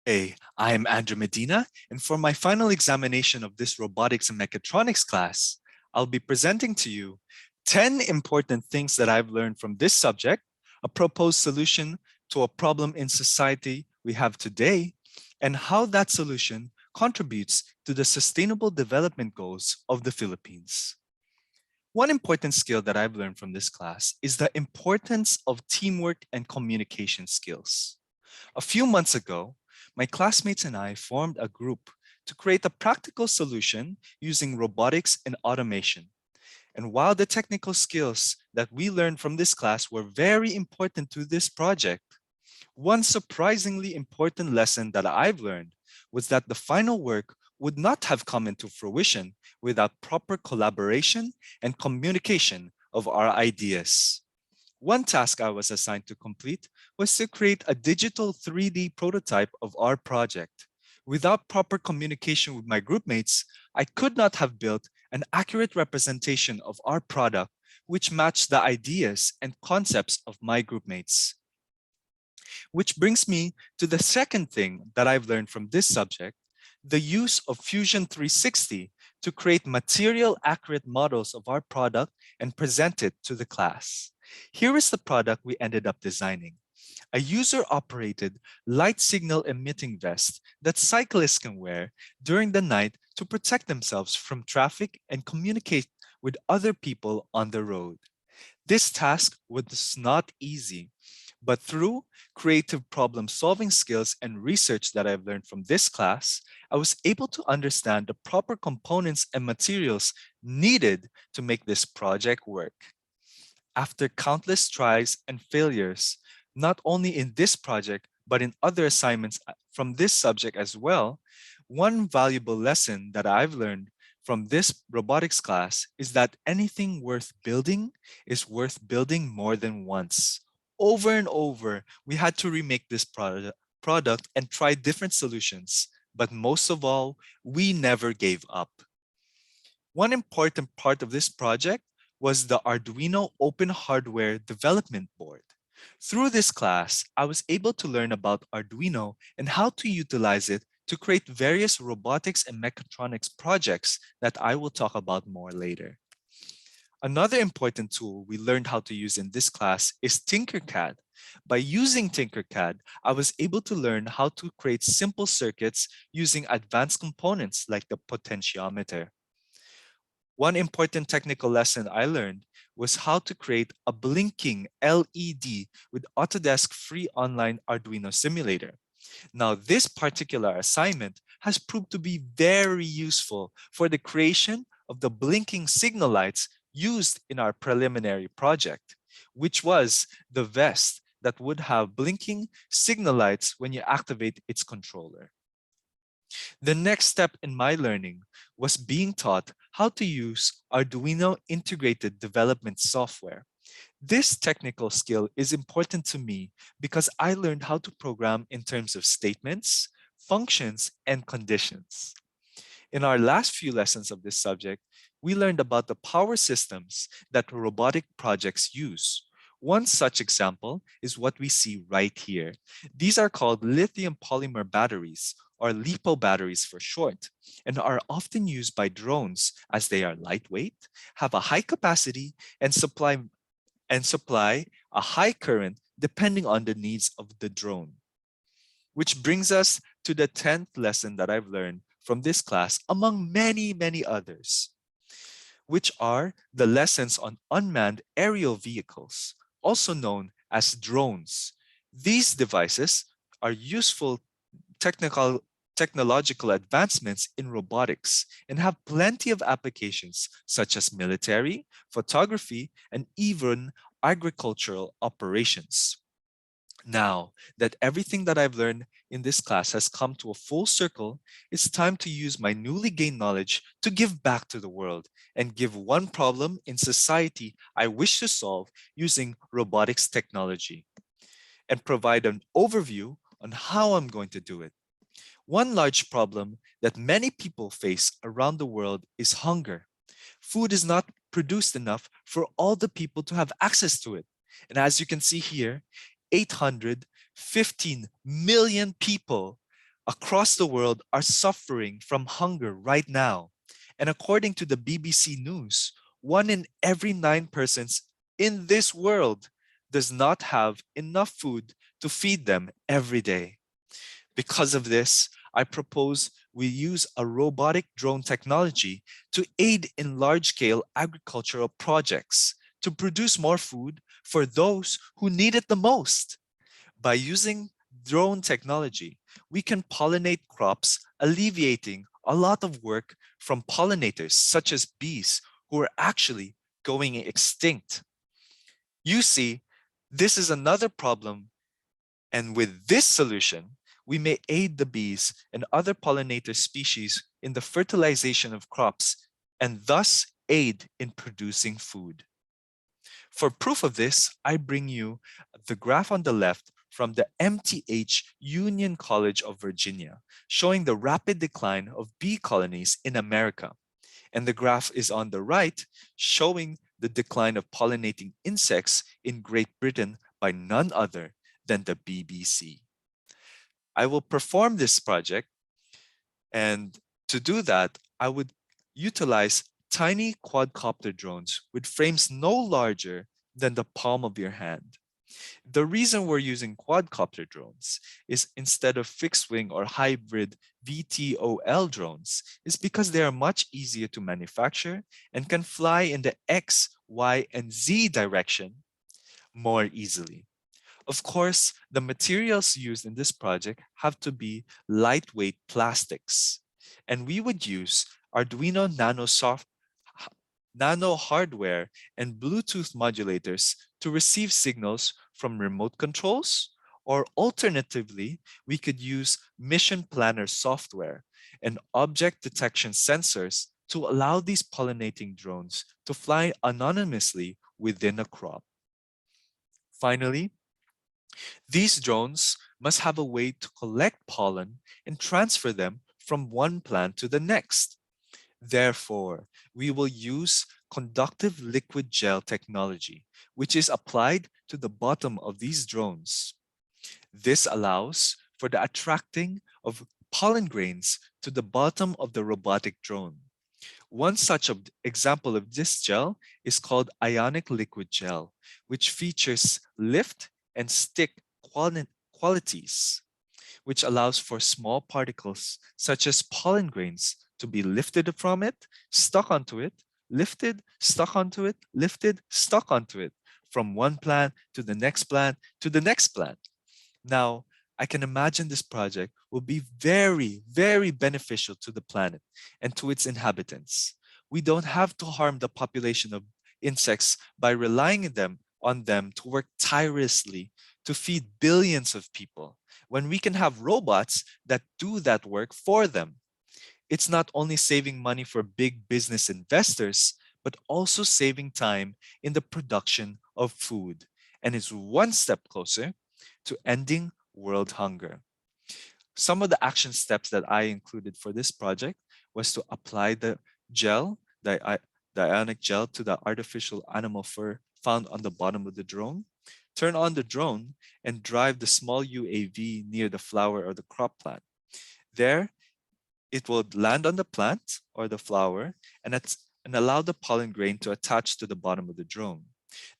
Hey, I'm Andrew Medina, and for my final examination of this robotics and mechatronics class, I'll be presenting to you 10 important things that I've learned from this subject, a proposed solution to a problem in society we have today, and how that solution contributes to the sustainable development goals of the Philippines. One important skill that I've learned from this class is the importance of teamwork and communication skills. A few months ago, my classmates and I formed a group to create a practical solution using robotics and automation. And while the technical skills that we learned from this class were very important to this project, one surprisingly important lesson that I've learned was that the final work would not have come into fruition without proper collaboration and communication of our ideas. One task I was assigned to complete was to create a digital 3D prototype of our project. Without proper communication with my groupmates, I could not have built an accurate representation of our product which matched the ideas and concepts of my groupmates. Which brings me to the second thing that I've learned from this subject, the use of Fusion 360 to create material accurate models of our product and present it to the class. Here is the product we ended up designing. A user-operated light signal emitting vest that cyclists can wear during the night to protect themselves from traffic and communicate with other people on the road. This task was not easy, but through creative problem-solving skills and research that I've learned from this class, I was able to understand the proper components and materials needed to make this project work. After countless tries and failures, not only in this project, but in other assignments from this subject as well, one valuable lesson that I've learned from this robotics class is that anything worth building is worth building more than once. Over and over, we had to remake this product and try different solutions. But most of all, we never gave up. One important part of this project was the Arduino Open Hardware Development Board. Through this class, I was able to learn about Arduino and how to utilize it to create various robotics and mechatronics projects that I will talk about more later. Another important tool we learned how to use in this class is Tinkercad. By using Tinkercad, I was able to learn how to create simple circuits using advanced components like the potentiometer. One important technical lesson I learned was how to create a blinking LED with Autodesk free online Arduino simulator. Now, this particular assignment has proved to be very useful for the creation of the blinking signal lights used in our preliminary project, which was the vest that would have blinking signal lights when you activate its controller. The next step in my learning was being taught how to use Arduino integrated development software. This technical skill is important to me because I learned how to program in terms of statements, functions, and conditions. In our last few lessons of this subject, we learned about the power systems that robotic projects use. One such example is what we see right here. These are called lithium polymer batteries, or LiPo batteries for short, and are often used by drones as they are lightweight, have a high capacity, and supply a high current depending on the needs of the drone. Which brings us to the 10th lesson that I've learned from this class, among many, many others, which are the lessons on unmanned aerial vehicles, also known as drones. These devices are useful technological advancements in robotics and have plenty of applications such as military, photography, and even agricultural operations. Now that everything that I've learned in this class has come to a full circle, it's time to use my newly gained knowledge to give back to the world and give one problem in society I wish to solve using robotics technology and provide an overview on how I'm going to do it. One large problem that many people face around the world is hunger. Food is not produced enough for all the people to have access to it. And as you can see here, 815 million people across the world are suffering from hunger right now. And according to the BBC News, 1 in every 9 persons in this world does not have enough food to feed them every day. Because of this, I propose we use a robotic drone technology to aid in large-scale agricultural projects to produce more food for those who need it the most. By using drone technology, we can pollinate crops, alleviating a lot of work from pollinators such as bees who are actually going extinct. You see, this is another problem, and with this solution, we may aid the bees and other pollinator species in the fertilization of crops and thus aid in producing food. For proof of this, I bring you the graph on the left from the MTH Union College of Virginia, showing the rapid decline of bee colonies in America. And the graph is on the right, showing the decline of pollinating insects in Great Britain by none other than the BBC. I will perform this project, and to do that, I would utilize tiny quadcopter drones with frames no larger than the palm of your hand. The reason we're using quadcopter drones is instead of fixed wing or hybrid VTOL drones is because they are much easier to manufacture and can fly in the X, Y, and Z direction more easily. Of course, the materials used in this project have to be lightweight plastics, and we would use Arduino nano hardware and Bluetooth modulators to receive signals from remote controls, or alternatively, we could use Mission Planner software and object detection sensors to allow these pollinating drones to fly anonymously within a crop. Finally, these drones must have a way to collect pollen and transfer them from one plant to the next. Therefore, we will use conductive liquid gel technology, which is applied to the bottom of these drones. This allows for the attracting of pollen grains to the bottom of the robotic drone. One such example of this gel is called ionic liquid gel, which features lift and stick qualities, which allows for small particles such as pollen grains to be lifted from it, stuck onto it, lifted, stuck onto it, lifted, stuck onto it, from one plant to the next plant to the next plant. Now, I can imagine this project will be very, very beneficial to the planet and to its inhabitants. We don't have to harm the population of insects by relying on them to work tirelessly to feed billions of people, when we can have robots that do that work for them. It's not only saving money for big business investors, but also saving time in the production of food, and is one step closer to ending world hunger. Some of the action steps that I included for this project was to apply the gel, the ionic gel, to the artificial animal fur found on the bottom of the drone, turn on the drone, and drive the small UAV near the flower or the crop plant. There, it will land on the plant or the flower and allow the pollen grain to attach to the bottom of the drone.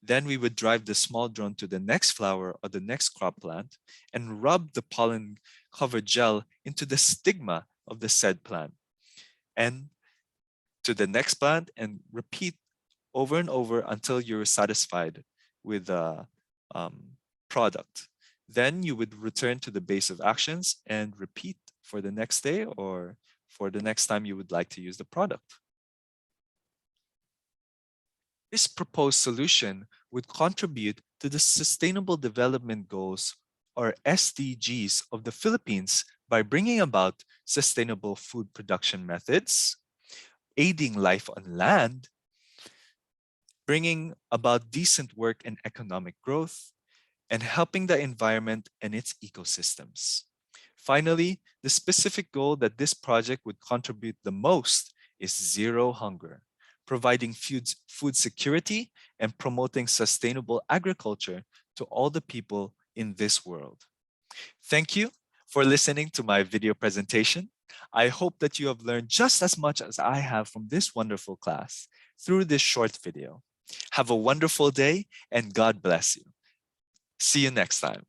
Then we would drive the small drone to the next flower or the next crop plant and rub the pollen covered gel into the stigma of the said plant and to the next plant, and repeat over and over until you're satisfied with the product. Then you would return to the base of actions and repeat for the next day or for the next time you would like to use the product. This proposed solution would contribute to the Sustainable Development Goals, or SDGs, of the Philippines by bringing about sustainable food production methods, aiding life on land, bringing about decent work and economic growth, and helping the environment and its ecosystems. Finally, the specific goal that this project would contribute the most is zero hunger, providing food security and promoting sustainable agriculture to all the people in this world. Thank you for listening to my video presentation. I hope that you have learned just as much as I have from this wonderful class through this short video. Have a wonderful day and God bless you. See you next time.